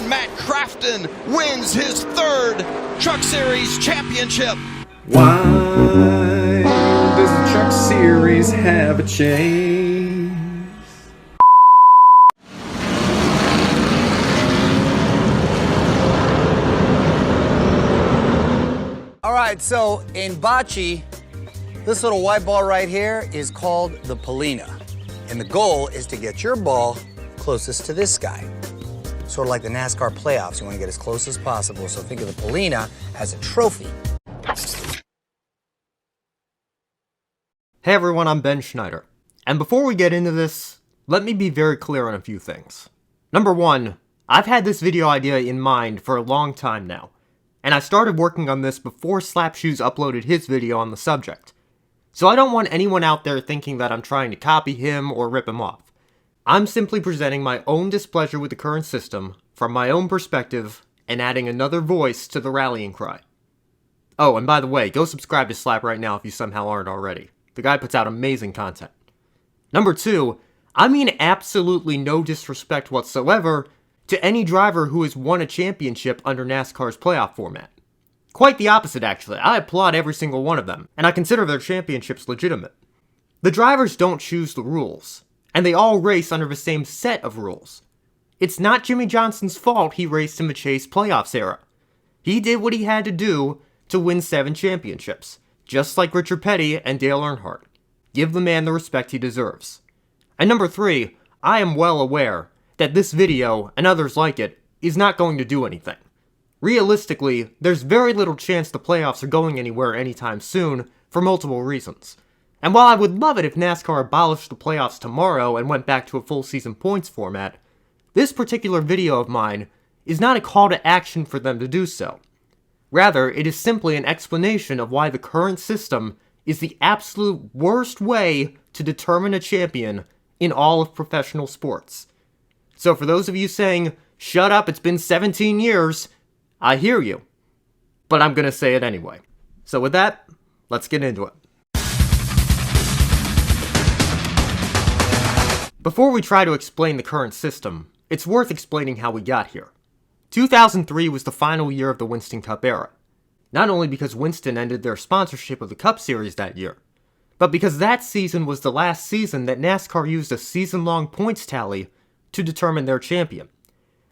and Matt Crafton wins his third Truck Series championship. Why does the Truck Series have a chase? All right, so in bocce, this little white ball right here is called the Polina. And the goal is to get your ball closest to this guy. Sort of like the NASCAR playoffs, you want to get as close as possible. So think of the Polina as a trophy. Hey everyone, I'm Ben Schneider. And before we get into this, let me be very clear on a few things. Number one, I've had this video idea in mind for a long time now. And I started working on this before Slapshoes uploaded his video on the subject. So I don't want anyone out there thinking that I'm trying to copy him or rip him off. I'm simply presenting my own displeasure with the current system, from my own perspective, and adding another voice to the rallying cry. Oh, and by the way, go subscribe to Slap right now if you somehow aren't already. The guy puts out amazing content. Number two, I mean absolutely no disrespect whatsoever to any driver who has won a championship under NASCAR's playoff format. Quite the opposite, actually. I applaud every single one of them, and I consider their championships legitimate. The drivers don't choose the rules, and they all race under the same set of rules. It's not Jimmy Johnson's fault he raced in the Chase playoffs era. He did what he had to do to win 7 championships, just like Richard Petty and Dale Earnhardt. Give the man the respect he deserves. And number 3, I am well aware that this video, and others like it, is not going to do anything. Realistically, there's very little chance the playoffs are going anywhere anytime soon, for multiple reasons. And while I would love it if NASCAR abolished the playoffs tomorrow and went back to a full season points format, this particular video of mine is not a call to action for them to do so. Rather, it is simply an explanation of why the current system is the absolute worst way to determine a champion in all of professional sports. So for those of you saying, shut up, it's been 17 years, I hear you. But I'm gonna say it anyway. So with that, let's get into it. Before we try to explain the current system, it's worth explaining how we got here. 2003 was the final year of the Winston Cup era. Not only because Winston ended their sponsorship of the Cup Series that year, but because that season was the last season that NASCAR used a season-long points tally to determine their champion.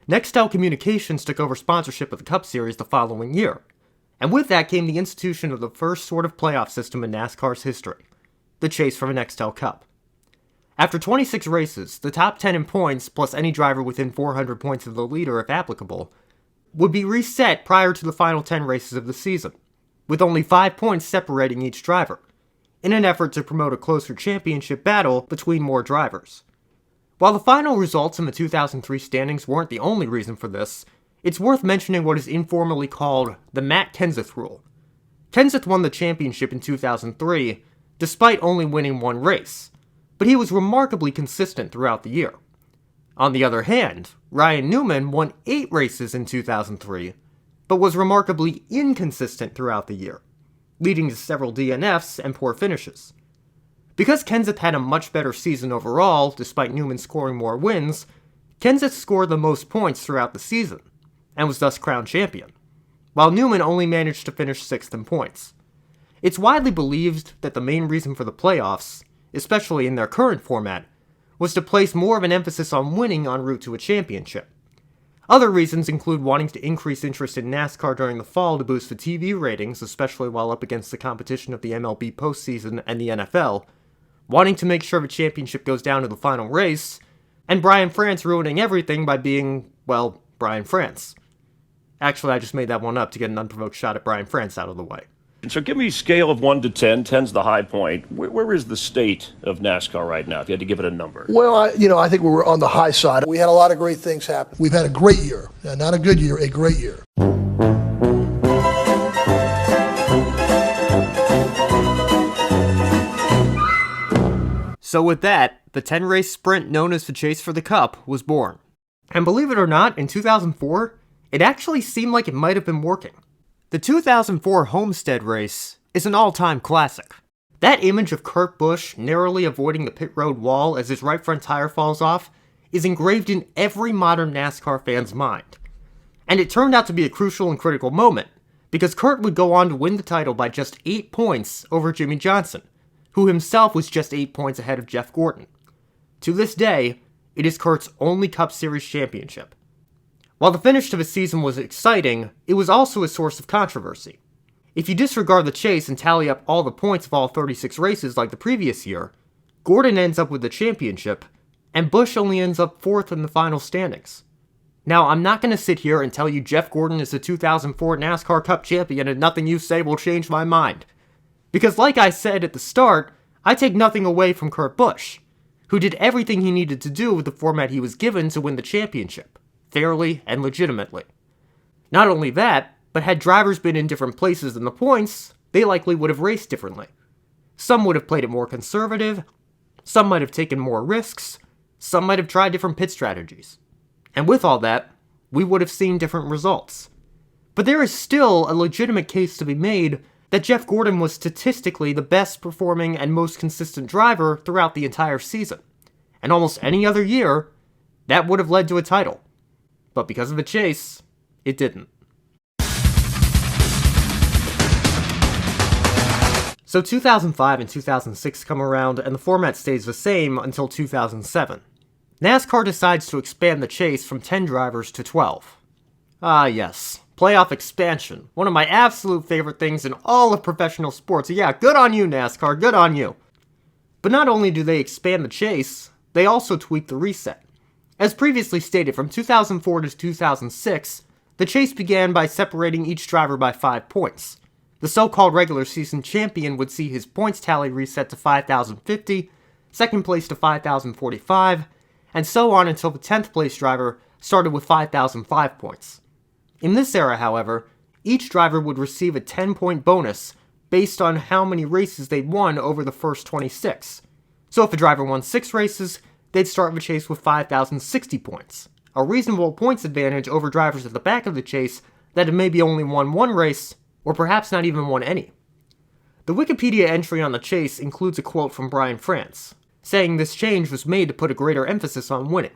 Nextel Communications took over sponsorship of the Cup Series the following year, and with that came the institution of the first sort of playoff system in NASCAR's history, the chase for the Nextel Cup. After 26 races, the top 10 in points, plus any driver within 400 points of the leader if applicable, would be reset prior to the final 10 races of the season, with only 5 points separating each driver, in an effort to promote a closer championship battle between more drivers. While the final results in the 2003 standings weren't the only reason for this, it's worth mentioning what is informally called the Matt Kenseth rule. Kenseth won the championship in 2003, despite only winning 1 race, but he was remarkably consistent throughout the year. On the other hand, Ryan Newman won 8 races in 2003, but was remarkably inconsistent throughout the year, leading to several DNFs and poor finishes. Because Kenseth had a much better season overall, despite Newman scoring more wins, Kenseth scored the most points throughout the season, and was thus crowned champion, while Newman only managed to finish 6th in points. It's widely believed that the main reason for the playoffs, especially in their current format, was to place more of an emphasis on winning en route to a championship. Other reasons include wanting to increase interest in NASCAR during the fall to boost the TV ratings, especially while up against the competition of the MLB postseason and the NFL, wanting to make sure the championship goes down to the final race, and Brian France ruining everything by being, well, Brian France. Actually, I just made that one up to get an unprovoked shot at Brian France out of the way. So give me a scale of 1 to 10. 10's the high point. Where is the state of NASCAR right now, if you had to give it a number? Well, I think we were on the high side. We had a lot of great things happen. We've had a great year. Not a good year, a great year. So with that, the 10-race sprint known as the Chase for the Cup was born. And believe it or not, in 2004, it actually seemed like it might have been working. The 2004 Homestead race is an all-time classic. That image of Kurt Busch narrowly avoiding the pit road wall as his right front tire falls off is engraved in every modern NASCAR fan's mind. And it turned out to be a crucial and critical moment, because Kurt would go on to win the title by just 8 points over Jimmy Johnson, who himself was just 8 points ahead of Jeff Gordon. To this day, it is Kurt's only Cup Series championship. While the finish to the season was exciting, it was also a source of controversy. If you disregard the chase and tally up all the points of all 36 races like the previous year, Gordon ends up with the championship, and Busch only ends up 4th in the final standings. Now, I'm not going to sit here and tell you Jeff Gordon is the 2004 NASCAR Cup champion and nothing you say will change my mind. Because like I said at the start, I take nothing away from Kurt Busch, who did everything he needed to do with the format he was given to win the championship, fairly and legitimately. Not only that, but had drivers been in different places in the points, they likely would have raced differently. Some would have played it more conservative, some might have taken more risks, some might have tried different pit strategies. And with all that, we would have seen different results. But there is still a legitimate case to be made that Jeff Gordon was statistically the best performing and most consistent driver throughout the entire season. And almost any other year, that would have led to a title. But because of the chase, it didn't. So 2005 and 2006 come around, and the format stays the same until 2007. NASCAR decides to expand the chase from 10 drivers to 12. Ah yes, playoff expansion. One of my absolute favorite things in all of professional sports. Yeah, good on you, NASCAR, good on you. But not only do they expand the chase, they also tweak the reset. As previously stated, from 2004 to 2006, the chase began by separating each driver by 5 points. The so-called regular season champion would see his points tally reset to 5,050, second place to 5,045, and so on until the 10th place driver started with 5,005 points. In this era, however, each driver would receive a 10-point bonus based on how many races they'd won over the first 26. So if a driver won 6 races, they'd start the chase with 5,060 points, a reasonable points advantage over drivers at the back of the chase that had maybe only won 1 race, or perhaps not even won any. The Wikipedia entry on the chase includes a quote from Brian France, saying this change was made to put a greater emphasis on winning.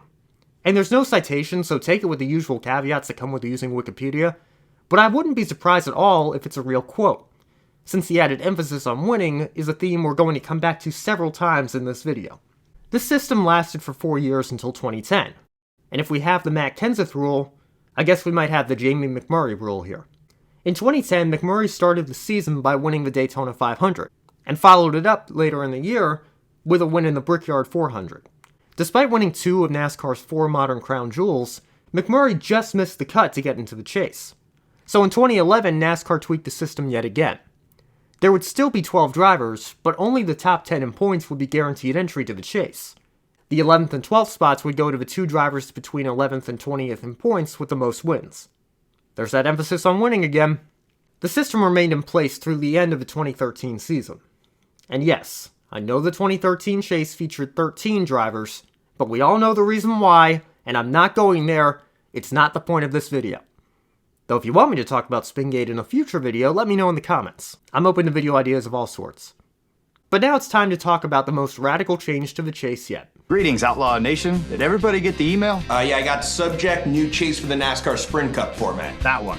And there's no citation, so take it with the usual caveats that come with using Wikipedia, but I wouldn't be surprised at all if it's a real quote, since the added emphasis on winning is a theme we're going to come back to several times in this video. This system lasted for 4 years until 2010, and if we have the Matt Kenseth rule, I guess we might have the Jamie McMurray rule here. In 2010, McMurray started the season by winning the Daytona 500, and followed it up later in the year with a win in the Brickyard 400. Despite winning 2 of NASCAR's 4 modern crown jewels, McMurray just missed the cut to get into the chase. So in 2011, NASCAR tweaked the system yet again. There would still be 12 drivers, but only the top 10 in points would be guaranteed entry to the chase. The 11th and 12th spots would go to the 2 drivers between 11th and 20th in points with the most wins. There's that emphasis on winning again. The system remained in place through the end of the 2013 season. And yes, I know the 2013 chase featured 13 drivers, but we all know the reason why, and I'm not going there. It's not the point of this video. Though if you want me to talk about Spingate in a future video, let me know in the comments. I'm open to video ideas of all sorts. But now it's time to talk about the most radical change to the chase yet. Greetings, Outlaw Nation. Did everybody get the email? Yeah, I got subject, new chase for the NASCAR Sprint Cup format. That one.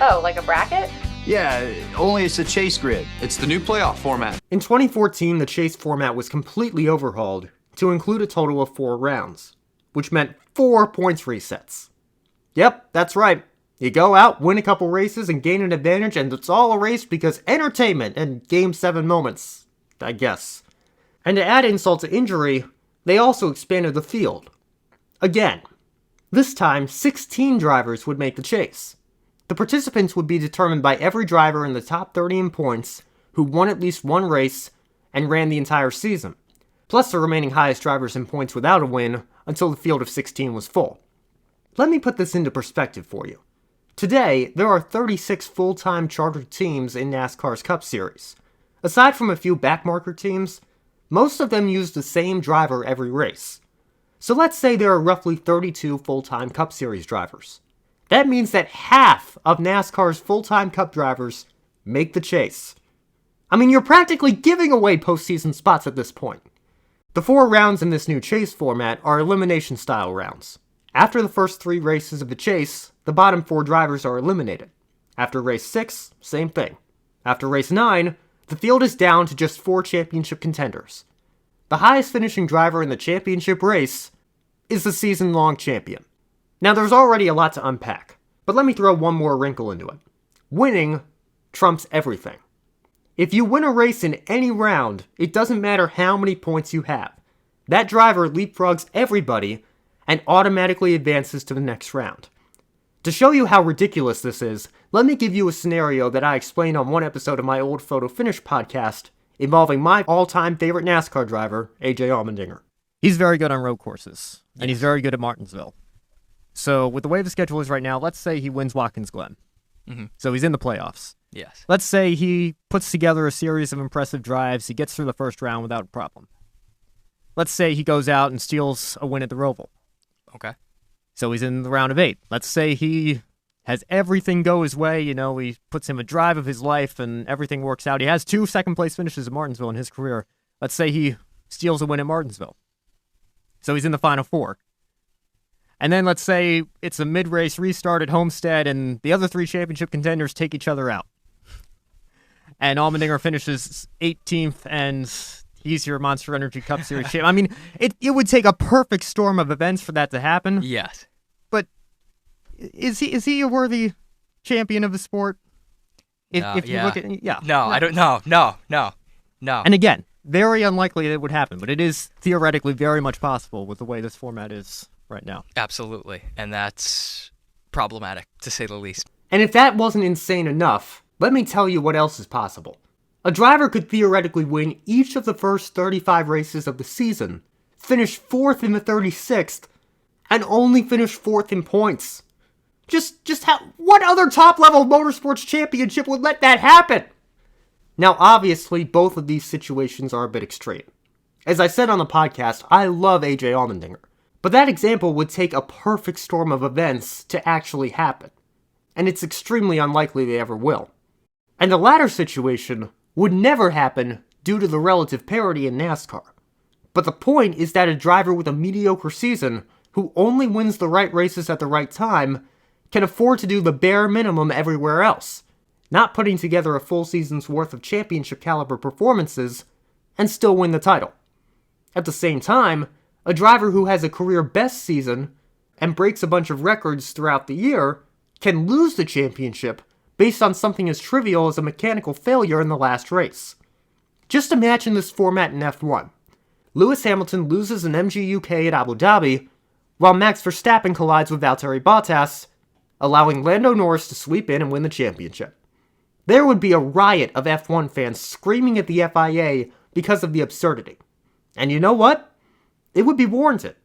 Oh, like a bracket? Yeah, only it's a chase grid. It's the new playoff format. In 2014, the chase format was completely overhauled to include a total of 4 rounds, which meant 4 points resets. Yep, that's right. You go out, win a couple races, and gain an advantage, and it's all erased because entertainment and Game 7 moments, I guess. And to add insult to injury, they also expanded the field. Again. This time, 16 drivers would make the chase. The participants would be determined by every driver in the top 30 in points who won at least 1 race and ran the entire season, plus the remaining highest drivers in points without a win until the field of 16 was full. Let me put this into perspective for you. Today, there are 36 full-time chartered teams in NASCAR's Cup Series. Aside from a few backmarker teams, most of them use the same driver every race. So let's say there are roughly 32 full-time Cup Series drivers. That means that half of NASCAR's full-time Cup drivers make the chase. I mean, you're practically giving away postseason spots at this point. The 4 rounds in this new chase format are elimination style rounds. After the first 3 races of the chase, the bottom 4 drivers are eliminated. After race 6, same thing. After race 9, the field is down to just 4 championship contenders. The highest finishing driver in the championship race is the season-long champion. Now there's already a lot to unpack, but let me throw one more wrinkle into it. Winning trumps everything. If you win a race in any round, it doesn't matter how many points you have. That driver leapfrogs everybody and automatically advances to the next round. To show you how ridiculous this is, let me give you a scenario that I explained on one episode of my old Photo Finish podcast involving my all-time favorite NASCAR driver, AJ Allmendinger. He's very good on road courses, and he's very good at Martinsville. So with the way the schedule is right now, let's say he wins Watkins Glen. So he's in the playoffs. Yes. Let's say he puts together a series of impressive drives, he gets through the first round without a problem. Let's say he goes out and steals a win at the Roval. Okay. So he's in the round of 8. Let's say he has everything go his way, he puts him a drive of his life and everything works out. He has 2 second-place finishes at Martinsville in his career. Let's say he steals a win at Martinsville. So he's in the Final 4. And then let's say it's a mid-race restart at Homestead and the other 3 championship contenders take each other out. And Allmendinger finishes 18th and he's your Monster Energy Cup Series champ. I mean, it would take a perfect storm of events for that to happen. Yes. But is he a worthy champion of the sport? If you look at No, I don't know. No. And again, very unlikely that it would happen, but it is theoretically very much possible with the way this format is right now. Absolutely. And that's problematic, to say the least. And if that wasn't insane enough, let me tell you what else is possible. A driver could theoretically win each of the first 35 races of the season, finish 4th in the 36th, and only finish 4th in points. What other top-level motorsports championship would let that happen? Now, obviously, both of these situations are a bit extreme. As I said on the podcast, I love AJ Allmendinger, but that example would take a perfect storm of events to actually happen, and it's extremely unlikely they ever will. And the latter situation would never happen due to the relative parity in NASCAR. But the point is that a driver with a mediocre season, who only wins the right races at the right time, can afford to do the bare minimum everywhere else, not putting together a full season's worth of championship caliber performances, and still win the title. At the same time, a driver who has a career best season and breaks a bunch of records throughout the year can lose the championship based on something as trivial as a mechanical failure in the last race. Just imagine this format in F1. Lewis Hamilton loses an MGUK at Abu Dhabi, while Max Verstappen collides with Valtteri Bottas, allowing Lando Norris to sweep in and win the championship. There would be a riot of F1 fans screaming at the FIA because of the absurdity. And you know what? It would be warranted.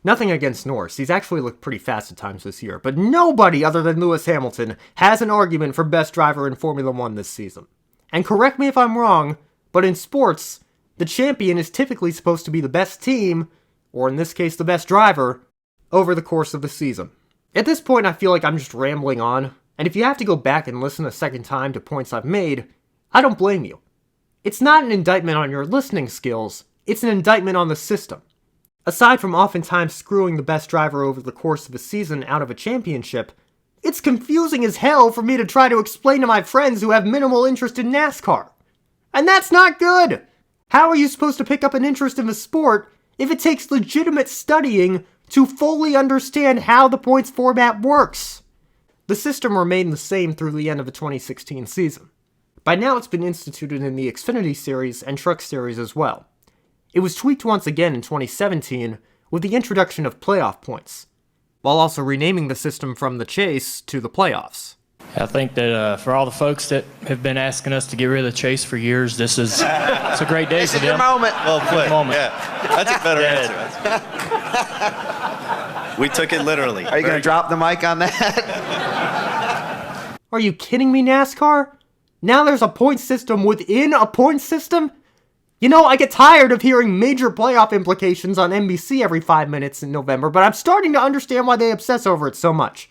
Nothing against Norris, he's actually looked pretty fast at times this year, but nobody other than Lewis Hamilton has an argument for best driver in Formula 1 this season. And correct me if I'm wrong, but in sports, the champion is typically supposed to be the best team, or in this case the best driver, over the course of the season. At this point I feel like I'm just rambling on, and if you have to go back and listen a second time to points I've made, I don't blame you. It's not an indictment on your listening skills, it's an indictment on the system. Aside from oftentimes screwing the best driver over the course of a season out of a championship, it's confusing as hell for me to try to explain to my friends who have minimal interest in NASCAR. And that's not good! How are you supposed to pick up an interest in the sport if it takes legitimate studying to fully understand how the points format works? The system remained the same through the end of the 2016 season. By now it's been instituted in the Xfinity Series and Truck Series as well. It was tweaked once again in 2017 with the introduction of playoff points, while also renaming the system from the chase to the playoffs. I think that for all the folks that have been asking us to get rid of the chase for years, it's a great day for them. Your moment. Well put. Moment. Yeah, that's a better answer. We took it literally. Are you going to drop the mic on that? Are you kidding me, NASCAR? Now there's a point system within a point system? I get tired of hearing major playoff implications on NBC every 5 minutes in November, but I'm starting to understand why they obsess over it so much.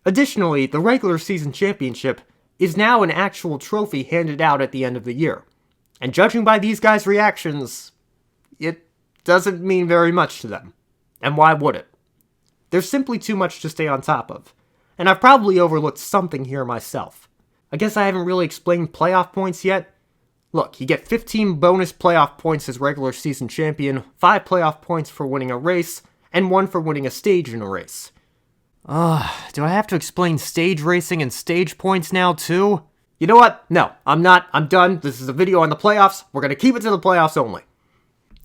Additionally, the regular season championship is now an actual trophy handed out at the end of the year. And judging by these guys' reactions, it doesn't mean very much to them. And why would it? There's simply too much to stay on top of. And I've probably overlooked something here myself. I guess I haven't really explained playoff points yet. Look, you get 15 bonus playoff points as regular season champion, 5 playoff points for winning a race, and 1 for winning a stage in a race. Do I have to explain stage racing and stage points now too? You know what? No, I'm not. I'm done. This is a video on the playoffs. We're going to keep it to the playoffs only.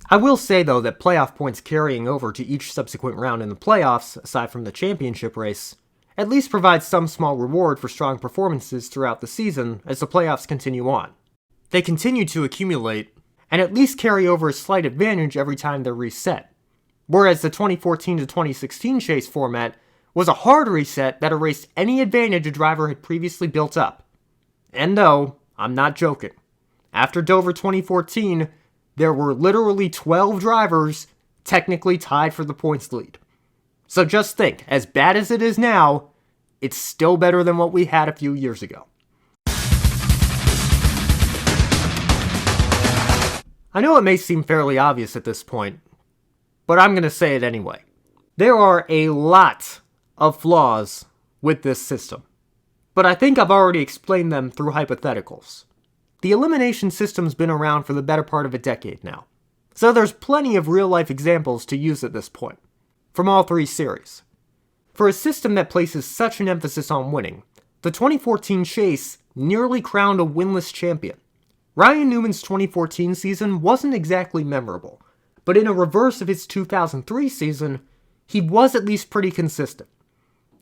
I will say, though, that playoff points carrying over to each subsequent round in the playoffs, aside from the championship race, at least provides some small reward for strong performances throughout the season as the playoffs continue on. They continue to accumulate, and at least carry over a slight advantage every time they're reset. Whereas the 2014 to 2016 chase format was a hard reset that erased any advantage a driver had previously built up. And no, I'm not joking. After Dover 2014, there were literally 12 drivers technically tied for the points lead. So just think, as bad as it is now, it's still better than what we had a few years ago. I know it may seem fairly obvious at this point, but I'm going to say it anyway. There are a lot of flaws with this system, but I think I've already explained them through hypotheticals. The elimination system's been around for the better part of a decade now, so there's plenty of real-life examples to use at this point, from all 3 series. For a system that places such an emphasis on winning, the 2014 chase nearly crowned a winless champion. Ryan Newman's 2014 season wasn't exactly memorable, but in a reverse of his 2003 season, he was at least pretty consistent.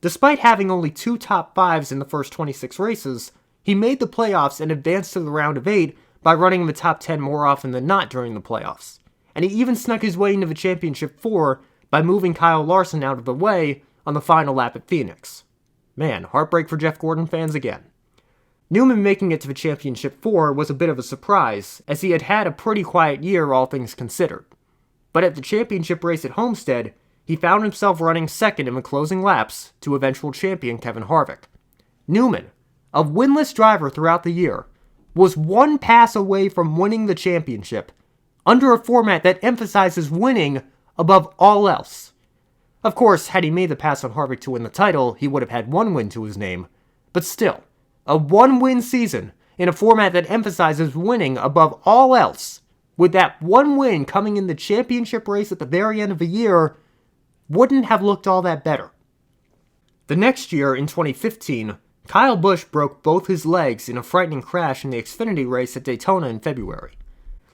Despite having only 2 top 5s in the first 26 races, he made the playoffs and advanced to the round of 8 by running in the top 10 more often than not during the playoffs. And he even snuck his way into the championship 4 by moving Kyle Larson out of the way on the final lap at Phoenix. Man, heartbreak for Jeff Gordon fans again. Newman making it to the championship 4 was a bit of a surprise, as he had had a pretty quiet year all things considered. But at the championship race at Homestead, he found himself running second in the closing laps to eventual champion Kevin Harvick. Newman, a winless driver throughout the year, was 1 pass away from winning the championship, under a format that emphasizes winning above all else. Of course, had he made the pass on Harvick to win the title, he would have had 1 win to his name, but still, a 1-win season in a format that emphasizes winning above all else, with that 1 win coming in the championship race at the very end of the year, wouldn't have looked all that better. The next year, in 2015, Kyle Busch broke both his legs in a frightening crash in the Xfinity race at Daytona in February.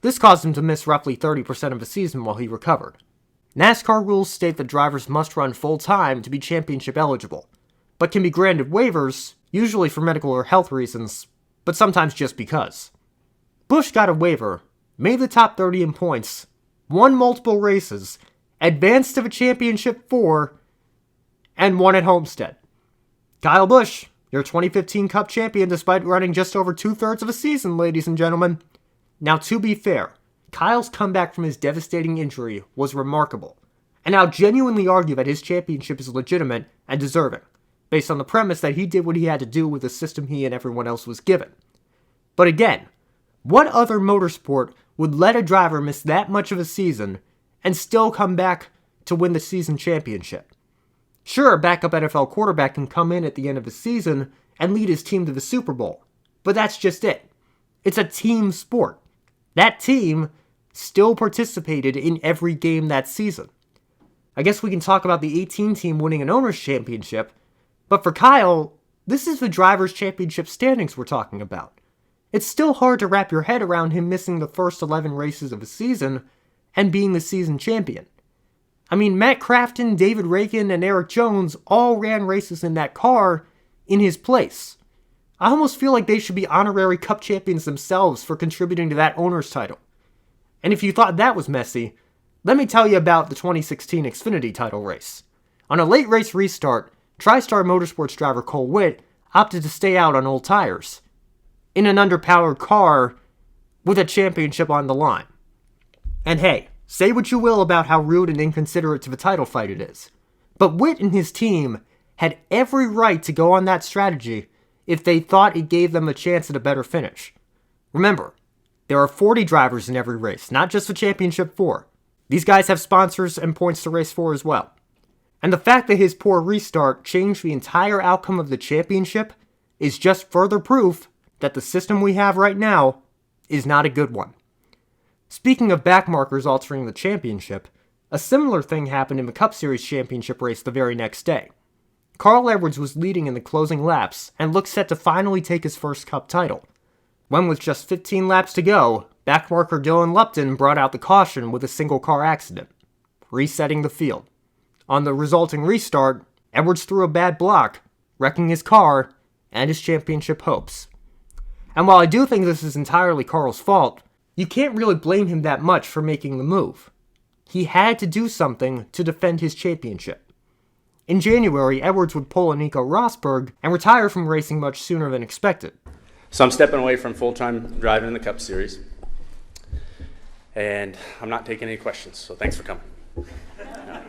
This caused him to miss roughly 30% of the season while he recovered. NASCAR rules state that drivers must run full-time to be championship eligible, but can be granted waivers, usually for medical or health reasons, but sometimes just because. Busch got a waiver, made the top 30 in points, won multiple races, advanced to the championship 4, and won at Homestead. Kyle Busch, your 2015 Cup champion despite running just over 2/3 of a season, ladies and gentlemen. Now, to be fair, Kyle's comeback from his devastating injury was remarkable, and I'll genuinely argue that his championship is legitimate and deserving, based on the premise that he did what he had to do with the system he and everyone else was given. But again, what other motorsport would let a driver miss that much of a season and still come back to win the season championship? Sure, a backup NFL quarterback can come in at the end of the season and lead his team to the Super Bowl, but that's just it. It's a team sport. That team still participated in every game that season. I guess we can talk about the 18 team winning an owner's championship, but for Kyle, this is the driver's championship standings we're talking about. It's still hard to wrap your head around him missing the first 11 races of a season and being the season champion. I mean, Matt Crafton, David Ragan, and Eric Jones all ran races in that car in his place. I almost feel like they should be honorary Cup champions themselves for contributing to that owner's title. And if you thought that was messy, let me tell you about the 2016 Xfinity title race. On a late race restart, TriStar Motorsports driver Cole Witt opted to stay out on old tires, in an underpowered car with a championship on the line. And hey, say what you will about how rude and inconsiderate to the title fight it is, but Witt and his team had every right to go on that strategy if they thought it gave them a chance at a better finish. Remember, there are 40 drivers in every race, not just the championship 4. These guys have sponsors and points to race for as well. And the fact that his poor restart changed the entire outcome of the championship is just further proof that the system we have right now is not a good one. Speaking of backmarkers altering the championship, a similar thing happened in the Cup Series championship race the very next day. Carl Edwards was leading in the closing laps and looked set to finally take his first Cup title, when with just 15 laps to go, backmarker Dylan Lupton brought out the caution with a single car accident, resetting the field. On the resulting restart, Edwards threw a bad block, wrecking his car and his championship hopes. And while I do think this is entirely Carl's fault, you can't really blame him that much for making the move. He had to do something to defend his championship. In January, Edwards would pull a Nico Rosberg and retire from racing much sooner than expected. So I'm stepping away from full-time driving in the Cup Series, and I'm not taking any questions, so thanks for coming. No,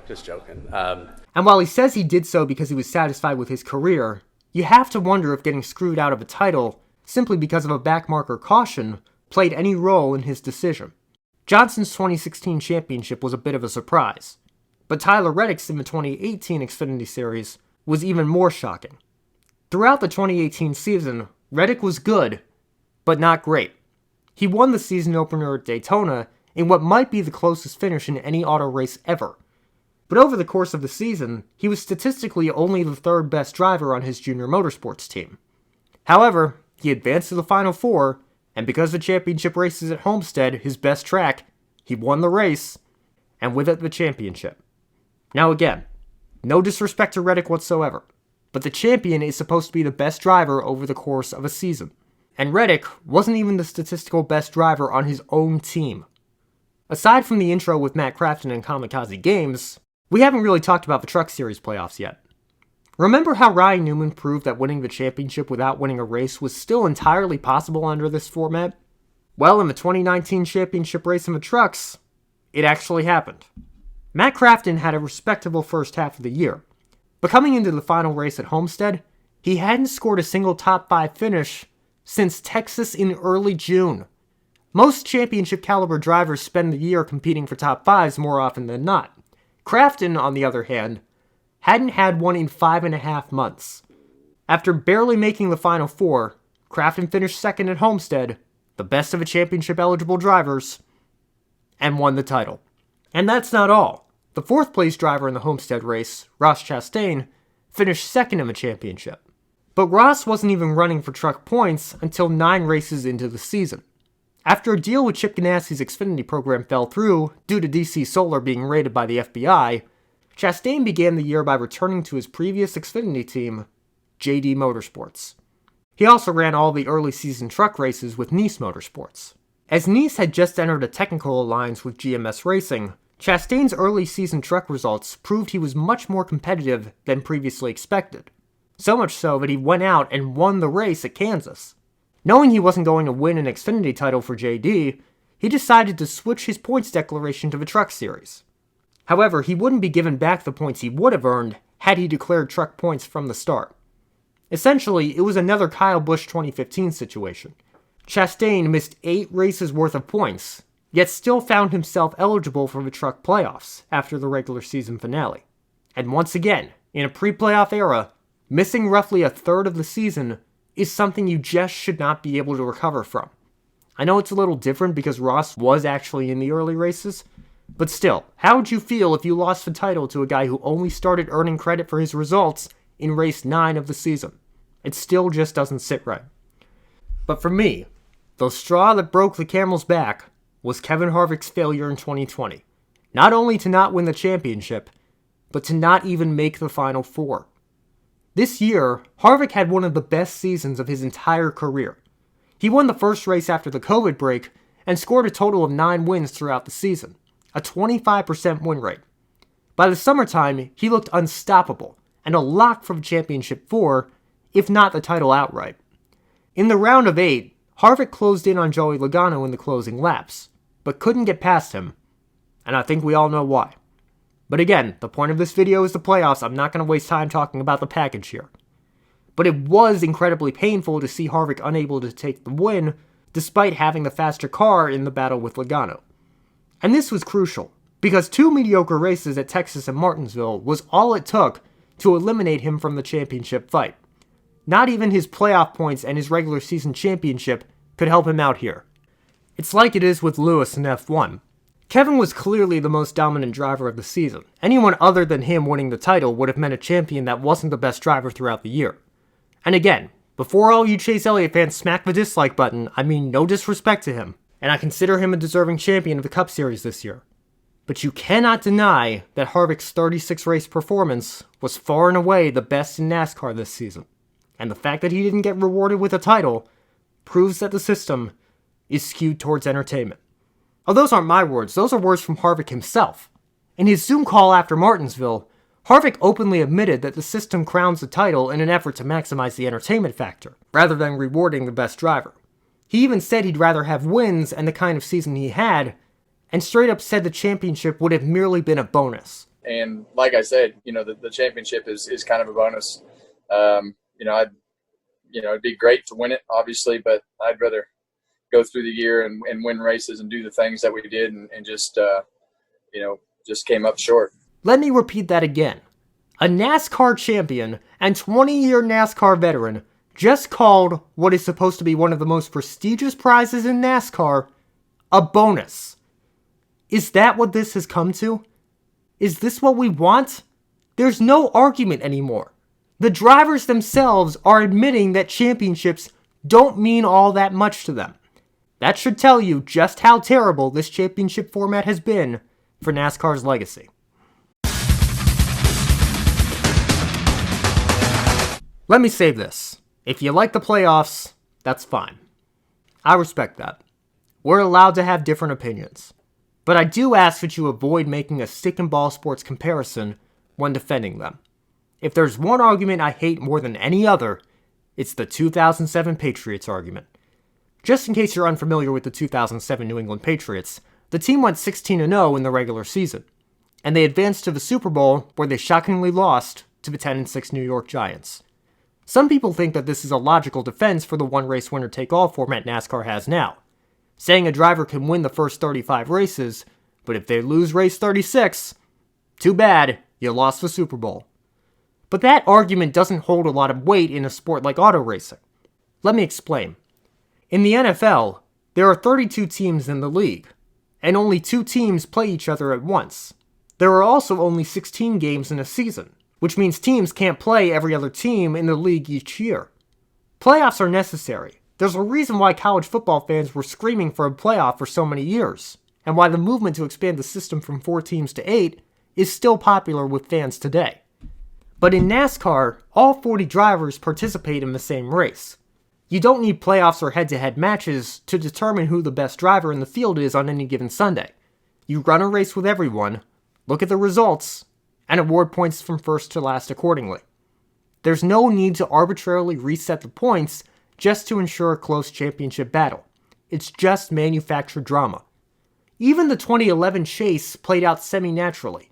just joking. And while he says he did so because he was satisfied with his career, you have to wonder if getting screwed out of a title simply because of a backmarker caution played any role in his decision. Johnson's 2016 championship was a bit of a surprise, but Tyler Reddick's in the 2018 Xfinity Series was even more shocking. Throughout the 2018 season, Reddick was good, but not great. He won the season opener at Daytona in what might be the closest finish in any auto race ever. But over the course of the season, he was statistically only the third best driver on his junior motorsports team. However, he advanced to the Final Four, and because the championship race is at Homestead, his best track, he won the race, and with it the championship. Now again, no disrespect to Reddick whatsoever, but the champion is supposed to be the best driver over the course of a season. And Reddick wasn't even the statistical best driver on his own team. Aside from the intro with Matt Crafton and Kamikaze Games, we haven't really talked about the Truck Series playoffs yet. Remember how Ryan Newman proved that winning the championship without winning a race was still entirely possible under this format? Well, in the 2019 championship race in the trucks, it actually happened. Matt Crafton had a respectable first half of the year, but coming into the final race at Homestead, he hadn't scored a single top 5 finish since Texas in early June. Most championship caliber drivers spend the year competing for top 5s more often than not. Crafton, on the other hand, hadn't had one in 5.5 months. After barely making the Final Four, Crafton finished second at Homestead, the best of the championship-eligible drivers, and won the title. And that's not all. The fourth-place driver in the Homestead race, Ross Chastain, finished second in the championship. But Ross wasn't even running for truck points until 9 races into the season. After a deal with Chip Ganassi's Xfinity program fell through due to DC Solar being raided by the FBI, Chastain began the year by returning to his previous Xfinity team, JD Motorsports. He also ran all the early season truck races with Nice Motorsports. As Nice had just entered a technical alliance with GMS Racing, Chastain's early season truck results proved he was much more competitive than previously expected. So much so that he went out and won the race at Kansas. Knowing he wasn't going to win an Xfinity title for JD, he decided to switch his points declaration to the Truck Series. However, he wouldn't be given back the points he would have earned had he declared truck points from the start. Essentially, it was another Kyle Busch 2015 situation. Chastain missed 8 races worth of points, yet still found himself eligible for the truck playoffs after the regular season finale. And once again, in a pre-playoff era, missing roughly a third of the season is something you just should not be able to recover from. I know it's a little different because Ross was actually in the early races, but still, how would you feel if you lost the title to a guy who only started earning credit for his results in race 9 of the season? It still just doesn't sit right. But for me, the straw that broke the camel's back was Kevin Harvick's failure in 2020. Not only to not win the championship, but to not even make the Final Four. This year, Harvick had one of the best seasons of his entire career. He won the first race after the COVID break and scored a total of 9 wins throughout the season, a 25% win rate. By the summertime, he looked unstoppable and a lock for the championship 4, if not the title outright. In the round of 8, Harvick closed in on Joey Logano in the closing laps, but couldn't get past him, and I think we all know why. But again, the point of this video is the playoffs. I'm not going to waste time talking about the package here. But it was incredibly painful to see Harvick unable to take the win, despite having the faster car in the battle with Logano. And this was crucial, because 2 mediocre races at Texas and Martinsville was all it took to eliminate him from the championship fight. Not even his playoff points and his regular season championship could help him out here. It's like it is with Lewis in F1. Kevin was clearly the most dominant driver of the season. Anyone other than him winning the title would have meant a champion that wasn't the best driver throughout the year. And again, before all you Chase Elliott fans smack the dislike button, I mean no disrespect to him, and I consider him a deserving champion of the Cup Series this year. But you cannot deny that Harvick's 36 race performance was far and away the best in NASCAR this season. And the fact that he didn't get rewarded with a title proves that the system is skewed towards entertainment. Oh, those aren't my words, those are words from Harvick himself. In his Zoom call after Martinsville, Harvick openly admitted that the system crowns the title in an effort to maximize the entertainment factor, rather than rewarding the best driver. He even said he'd rather have wins and the kind of season he had, and straight up said the championship would have merely been a bonus. And like I said, the championship is kind of a bonus. It'd be great to win it, obviously, but I'd rather go through the year and win races and do the things that we did and just came up short. Let me repeat that again. A NASCAR champion and 20-year NASCAR veteran just called what is supposed to be one of the most prestigious prizes in NASCAR a bonus. Is that what this has come to? Is this what we want? There's no argument anymore. The drivers themselves are admitting that championships don't mean all that much to them. That should tell you just how terrible this championship format has been for NASCAR's legacy. Let me say this. If you like the playoffs, that's fine. I respect that. We're allowed to have different opinions. But I do ask that you avoid making a stick and ball sports comparison when defending them. If there's one argument I hate more than any other, it's the 2007 Patriots argument. Just in case you're unfamiliar with the 2007 New England Patriots, the team went 16-0 in the regular season, and they advanced to the Super Bowl where they shockingly lost to the 10-6 New York Giants. Some people think that this is a logical defense for the one-race winner-take-all format NASCAR has now, saying a driver can win the first 35 races, but if they lose race 36, too bad, you lost the Super Bowl. But that argument doesn't hold a lot of weight in a sport like auto racing. Let me explain. In the NFL, there are 32 teams in the league, and only 2 teams play each other at once. There are also only 16 games in a season, which means teams can't play every other team in the league each year. Playoffs are necessary. There's a reason why college football fans were screaming for a playoff for so many years, and why the movement to expand the system from 4 teams to 8 is still popular with fans today. But in NASCAR, all 40 drivers participate in the same race. You don't need playoffs or head-to-head matches to determine who the best driver in the field is on any given Sunday. You run a race with everyone, look at the results, and award points from first to last accordingly. There's no need to arbitrarily reset the points just to ensure a close championship battle. It's just manufactured drama. Even the 2011 chase played out semi-naturally.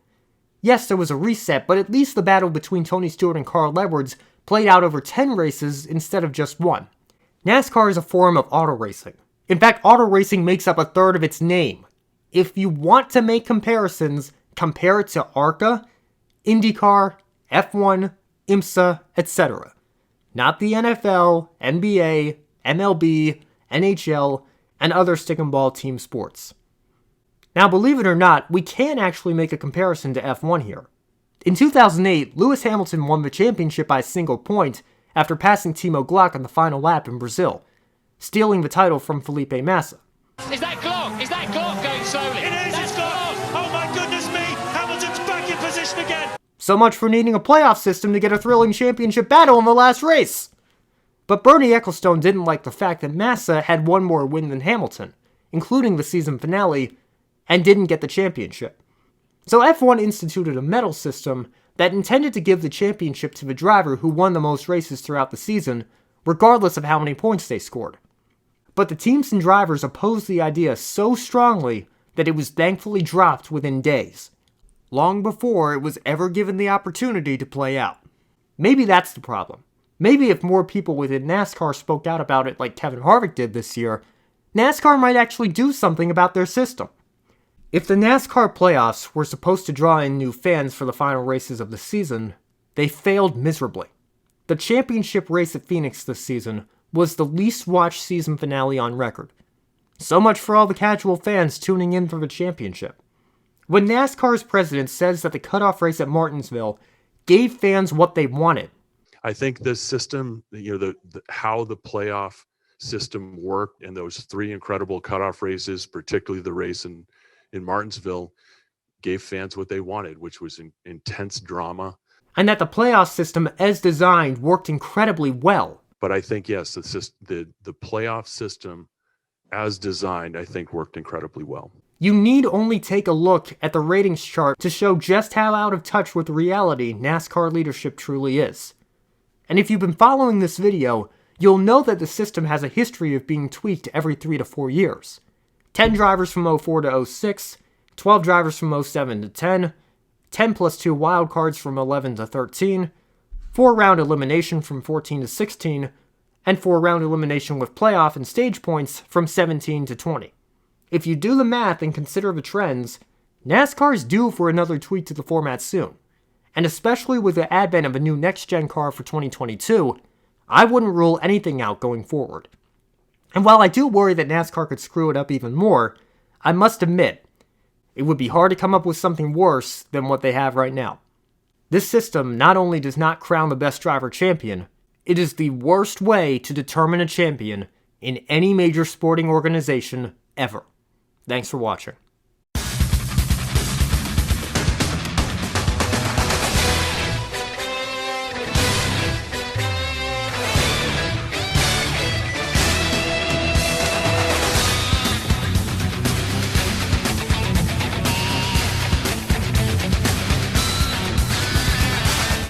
Yes, there was a reset, but at least the battle between Tony Stewart and Carl Edwards played out over 10 races instead of just 1. NASCAR is a form of auto racing. In fact, auto racing makes up a third of its name. If you want to make comparisons, compare it to ARCA, IndyCar, F1, IMSA, etc. Not the NFL, NBA, MLB, NHL, and other stick and ball team sports. Now, believe it or not, we can actually make a comparison to F1 here. In 2008, Lewis Hamilton won the championship by a single point after passing Timo Glock on the final lap in Brazil, stealing the title from Felipe Massa. Is that Glock? Is that Glock going slowly? It is, it's Glock! Oh my goodness me! Hamilton's back in position again! So much for needing a playoff system to get a thrilling championship battle in the last race! But Bernie Ecclestone didn't like the fact that Massa had one more win than Hamilton, including the season finale, and didn't get the championship. So F1 instituted a medal system that intended to give the championship to the driver who won the most races throughout the season, regardless of how many points they scored. But the teams and drivers opposed the idea so strongly that it was thankfully dropped within days, long before it was ever given the opportunity to play out. Maybe that's the problem. Maybe if more people within NASCAR spoke out about it like Kevin Harvick did this year, NASCAR might actually do something about their system. If the NASCAR playoffs were supposed to draw in new fans for the final races of the season, they failed miserably. The championship race at Phoenix this season was the least watched season finale on record. So much for all the casual fans tuning in for the championship. When NASCAR's president says that the cutoff race at Martinsville gave fans what they wanted, I think this system, how the playoff system worked and those three incredible cutoff races, particularly the race in Martinsville, gave fans what they wanted, which was intense drama. And that the playoff system as designed worked incredibly well. But I think, yes, the playoff system as designed, I think worked incredibly well. You need only take a look at the ratings chart to show just how out of touch with reality NASCAR leadership truly is. And if you've been following this video, you'll know that the system has a history of being tweaked every 3 to 4 years. 10 drivers from 04 to 06, 12 drivers from 07 to 10, 10 plus 2 wildcards from 11 to 13, 4-round elimination from 14 to 16, and 4-round elimination with playoff and stage points from 17 to 20. If you do the math and consider the trends, NASCAR is due for another tweak to the format soon. And especially with the advent of a new next-gen car for 2022, I wouldn't rule anything out going forward. And while I do worry that NASCAR could screw it up even more, I must admit, it would be hard to come up with something worse than what they have right now. This system not only does not crown the best driver champion, it is the worst way to determine a champion in any major sporting organization ever. Thanks for watching.